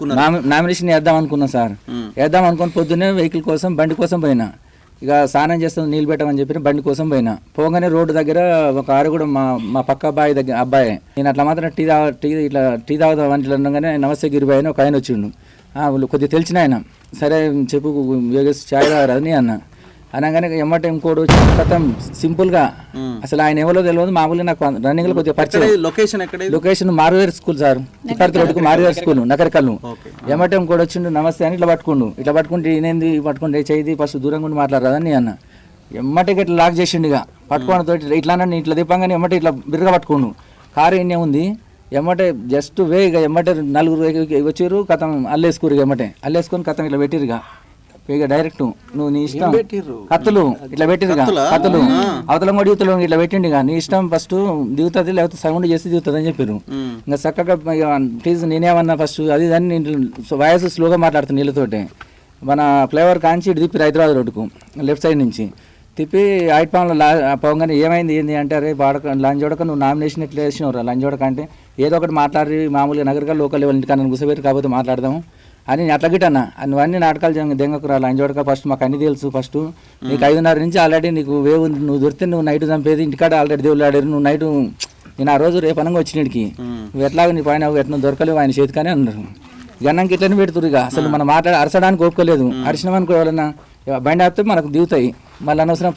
Nomination వేద్దాం అనుకున్నా sir. వేద్దాం అనుకుని పొద్దున్నే వెహికల్ కోసం బండి కోసం పోయినా. ఇక స్నానం చేస్తాం నీళ్ళు పెట్టమని చెప్పి బండి కోసం పోయినా. పోగానే రోడ్డు దగ్గర ఒక ఆరు కూడా మా పక్క అబ్బాయి దగ్గర అబ్బాయి నేను అట్లా మాత్రం టీ తాగుదాం వంటలు ఉండగానే నమస్తే గిరిబాయి అని ఒక ఆయన వచ్చిండు. కొద్దిగా తెలిసిన ఆయన. సరే చెప్పు యోగేష్ ఛాయ్ తాగరాదు నీ అన్న అనగానే ఎమ్మట ఇంకోటి వచ్చి మొత్తం సింపుల్ గా అసలు ఆయన ఎవరో తెలియదు. మామూలుగా నాకు రన్నింగ్ లో కొద్దిగా పరిచయం. లొకేషన్ మారువేర్ స్కూల్ సార్, తిప్పర్తి రోడ్డుకు మారువేర్ స్కూల్ నకరికల్లు. ఎమ్మట ఇంకోటి వచ్చిండు నమస్తే అని ఇట్లా పట్టుకుంటే ఈయనేంది పట్టుకుంటే చేయి ఫస్ట్ దూరంగా ఉండి మాట్లాడరాదని అన్న. ఎమ్మటికి ఇట్లా లాక్ చేసిండు. ఇక పట్టుకోవడం తోటి ఇట్లా ఇట్లా దిప్పంగానే ఎమ్మట ఇట్లా బిర్రగా పట్టుకోండు. కారు ఎన్నే ఉంది ఎమ్మటే జస్ట్ వే. ఇక ఎమ్మటే నలుగురు వచ్చారు కథం అల్లేసుకురు. ఎమ్మటే అల్లేసుకొని కథం ఇట్లా పెట్టిరుగా. ఇక డైరెక్ట్ నువ్వు నీ ఇష్టం కత్తులు ఇట్లా పెట్టిరుగా. కత్తులు అవతల కూడా దిగుతలు ఇట్లా పెట్టిండు. నీ ఇష్టం ఫస్ట్ దిగుతుంది లేకపోతే సౌండ్ చేసి దిగుతుంది అని చెప్పారు. ఇంకా చక్కగా ప్లీజ్ నేనేమన్నా ఫస్ట్ అది దాన్ని వాయిస్ స్లోగా మాట్లాడుతాను నీళ్ళతోటి. మన ఫ్లేవర్ కాంచి ఇటు తిప్పి హైదరాబాద్ రోడ్డుకు లెఫ్ట్ సైడ్ నుంచి తిప్పి ఐట్ పాన్లో పోగానే ఏమైంది ఏంది అంటే అరే లంజోడక నువ్వు నామినేషన్ ఎట్లా వేసినవరా లంజోడక అంటే ఏదో ఒకటి మాట్లాడి మామూలుగా నగరగా లోకల్ లెవెల్ ఇంటికన్నా కూర్చోబెట్టి కాకపోతే మాట్లాడదాము అని నేను అట్లా గిట్టన్నా. నువ్వన్నీ నాటకాలు దెంగకురా లంజోడక ఫస్ట్ మాకు అన్ని తెలుసు. ఫస్ట్ నీకు 5:30 నుంచి ఆల్రెడీ నీకు వేవ్ ఉంది. నువ్వు దొరికితే నువ్వు నైట్ చంపేది ఇంటికాడ ఆల్రెడీ దేవుళ్ళు ఆడారు. నువ్వు నైట్ నేను ఆ రోజు రేపు అనంగా వచ్చినడికి నువ్వు ఎట్లాగ నీ పైన ఎట్లా దొరకలేవు ఆయన చేతికనే అన్నారు. గన్నంకి ఇట్లనే పెడుతురు. ఇక అసలు మనం అరచడానికి ఒప్పుకోలేదు. అరిచినామనుకో ఎవరన్నా బండి ఆపితే మనకు దిగుతాయి. మళ్ళీ అనవసరం